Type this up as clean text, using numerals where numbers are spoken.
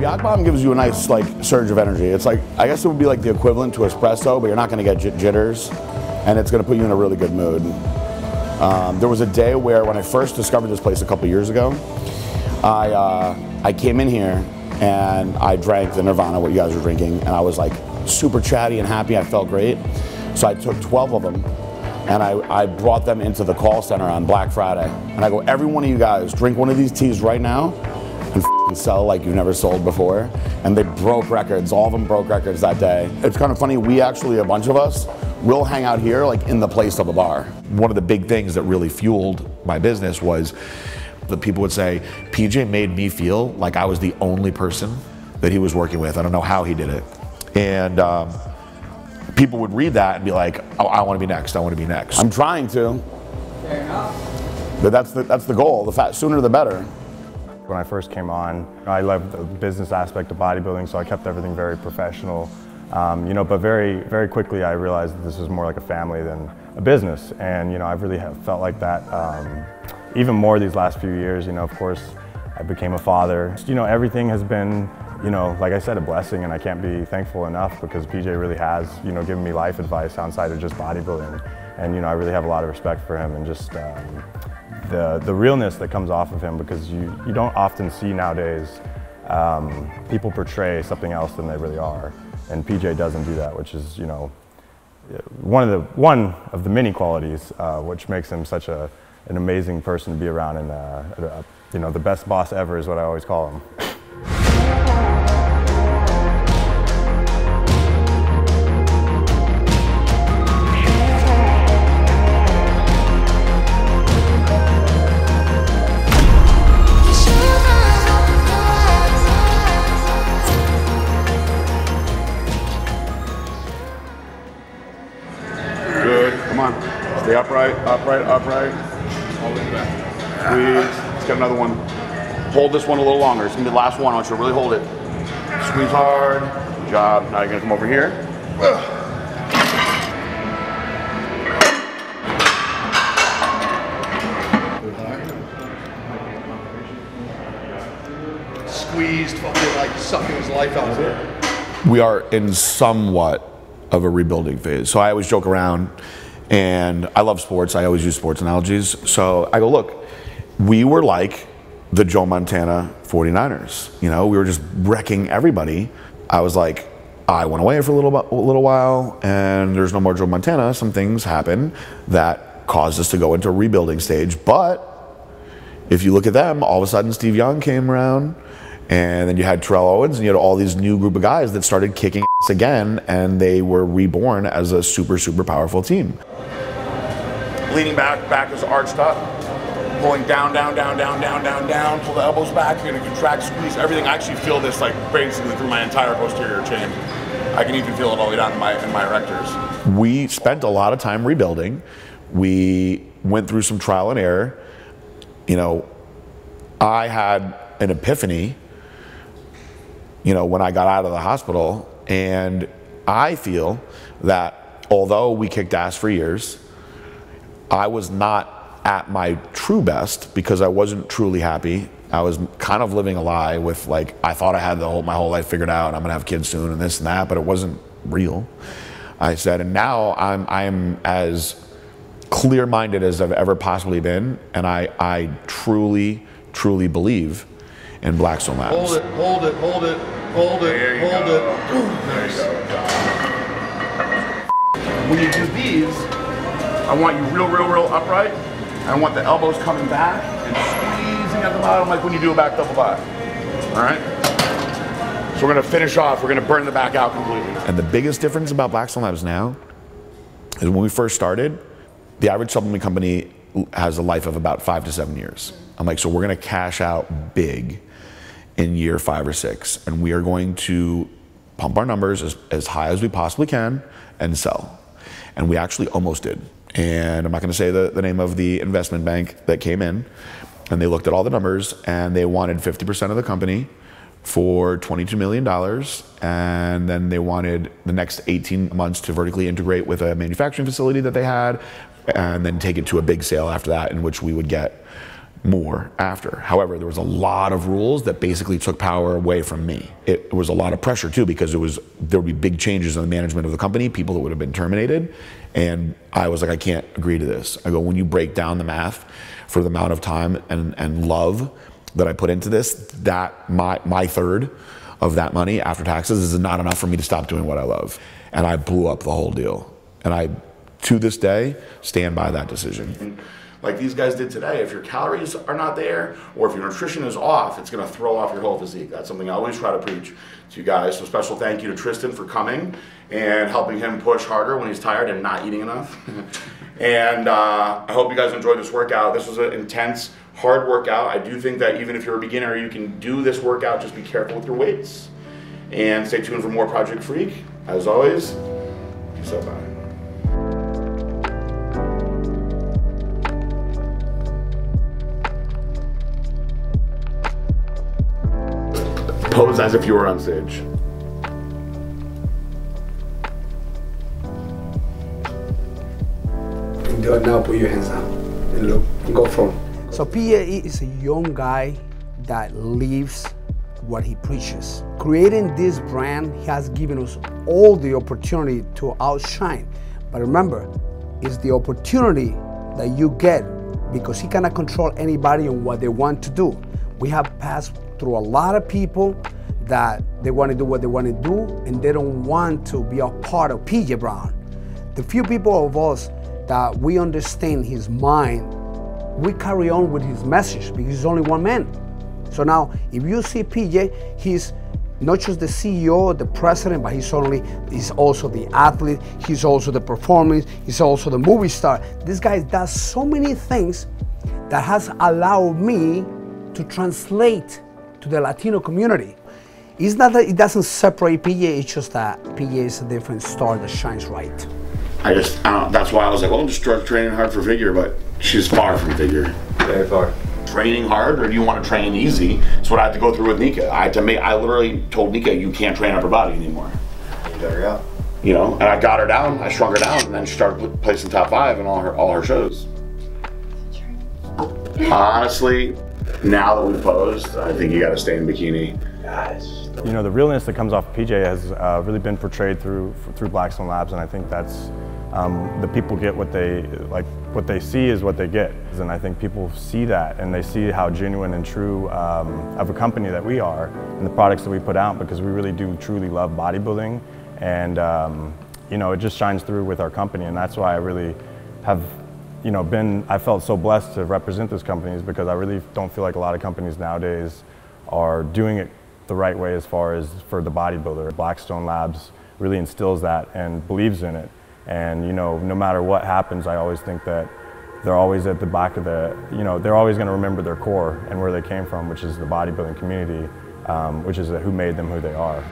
Yak Bomb gives you a nice like surge of energy. It's like, I guess it would be like the equivalent to espresso, but you're not going to get jitters, and it's going to put you in a really good mood. There was a day where when I first discovered this place a couple years ago, I came in here and I drank the Nirvana, what you guys were drinking, and I was like super chatty and happy. I felt great. So I took 12 of them and I brought them into the call center on Black Friday. And I go, every one of you guys, drink one of these teas right now and sell like you've never sold before. And they broke records. All of them broke records that day. It's kind of funny, we actually, a bunch of us, will hang out here like in the place of a bar. One of the big things that really fueled my business was that people would say, PJ made me feel like I was the only person that he was working with. I don't know how he did it. And people would read that and be like, oh, I want to be next, I want to be next. I'm trying to. Fair enough. But that's the goal, sooner the better. When I first came on, I loved the business aspect of bodybuilding, so I kept everything very professional. You know, but very quickly I realized that this was more like a family than a business. And you know, I've really felt like that even more these last few years. You know, of course, I became a father. You know, everything has been, you know, like I said, a blessing, and I can't be thankful enough because PJ really has, you know, given me life advice outside of just bodybuilding. And you know, I really have a lot of respect for him and just the realness that comes off of him, because you don't often see nowadays people portray something else than they really are. And PJ doesn't do that, which is, you know, one of the many qualities which makes him such an amazing person to be around, and you know, the best boss ever is what I always call him. Stay upright, upright, upright. Hold it back. Squeeze. Let's get another one. Hold this one a little longer. It's gonna be the last one. I want you to really hold it. Squeeze hard. Good job. Now you're gonna come over here. Squeezed, fucking like sucking his life out of it. We are in somewhat of a rebuilding phase. So I always joke around, and I love sports. I always use sports analogies. So I go, look, we were like the Joe Montana 49ers. You know, we were just wrecking everybody. I was like, I went away for a little while, and there's no more Joe Montana. Some things happened that caused us to go into a rebuilding stage. But if you look at them, all of a sudden Steve Young came around, and then you had Terrell Owens, and you had all these new group of guys that started kicking ass again, and they were reborn as a super, super powerful team. Leaning back, back is arched up. Pulling down, down, down, down, down, down, down. Pull the elbows back. You're gonna contract, squeeze everything. I actually feel this like basically through my entire posterior chain. I can even feel it all the way down in my erectors. We spent a lot of time rebuilding. We went through some trial and error. You know, I had an epiphany, you know, when I got out of the hospital, and I feel that although we kicked ass for years, I was not at my true best because I wasn't truly happy. I was kind of living a lie with, like, I thought I had my whole life figured out, and I'm gonna have kids soon and this and that, but it wasn't real. I said, and now I'm as clear-minded as I've ever possibly been, and I truly, truly believe in Blackstone Labs. Hold it, hold it, hold it, hold it, hold it. Nice. When you do these, I want you real upright. I want the elbows coming back and squeezing at the bottom like when you do a back double back. All right? So we're gonna finish off, we're gonna burn the back out completely. And the biggest difference about Blackstone Labs now is when we first started, the average supplement company has a life of about 5 to 7 years. I'm like, so we're gonna cash out big in year 5 or 6, and we are going to pump our numbers as high as we possibly can and sell. And we actually almost did. And I'm not gonna say the name of the investment bank that came in, and they looked at all the numbers, and they wanted 50% of the company for $22 million, and then they wanted the next 18 months to vertically integrate with a manufacturing facility that they had, and then take it to a big sale after that, in which we would get more after. However, there was a lot of rules that basically took power away from me. It was a lot of pressure too, because there would be big changes in the management of the company, people that would have been terminated, and I was like, I can't agree to this. I go, when you break down the math for the amount of time and love that I put into this, that my third of that money after taxes is not enough for me to stop doing what I love. And I blew up the whole deal. And I, to this day, stand by that decision. Like these guys did today, if your calories are not there, or if your nutrition is off, it's gonna throw off your whole physique. That's something I always try to preach to you guys. So special thank you to Tristan for coming and helping him push harder when he's tired and not eating enough. And I hope you guys enjoyed this workout. This was an intense, hard workout. I do think that even if you're a beginner, you can do this workout. Just be careful with your weights. And stay tuned for more Project Freak. As always, peace out, bye. Pose as if you were on stage. Do it now, put your hands down and look, and go from. So PJ is a young guy that lives what he preaches. Creating this brand has given us all the opportunity to outshine. But remember, it's the opportunity that you get because he cannot control anybody on what they want to do. We have passed through a lot of people that they want to do what they want to do and they don't want to be a part of PJ Braun. The few people of us that we understand his mind, we carry on with his message because he's only one man. So now, if you see PJ, he's not just the CEO, the president, but he's also the athlete, he's also the performer, he's also the movie star. This guy does so many things that has allowed me to translate to the Latino community. It's not that it doesn't separate PJ, it's just that PJ is a different star that shines right. I don't know, that's why I was like, well, I'm just training hard for figure, but she's far from figure. Very far. Training hard, or do you want to train easy? That's what I had to go through with Nika. I literally told Nika, you can't train upper body anymore. You got her out. You know, and I got her down, I shrunk her down, and then she started placing top 5 in all her shows. Honestly, now that we've posed, I think you got to stay in bikini. Guys. You know, the realness that comes off PJ has really been portrayed through Blackstone Labs, and I think that's the people get what they see is what they get. And I think people see that and they see how genuine and true of a company that we are and the products that we put out, because we really do truly love bodybuilding, and you know, it just shines through with our company. And that's why I really have, you know, I felt so blessed to represent this company, is because I really don't feel like a lot of companies nowadays are doing it the right way as far as for the bodybuilder. Blackstone Labs really instills that and believes in it. And, you know, no matter what happens, I always think that they're always at the back of you know, they're always going to remember their core and where they came from, which is the bodybuilding community, which is who made them who they are.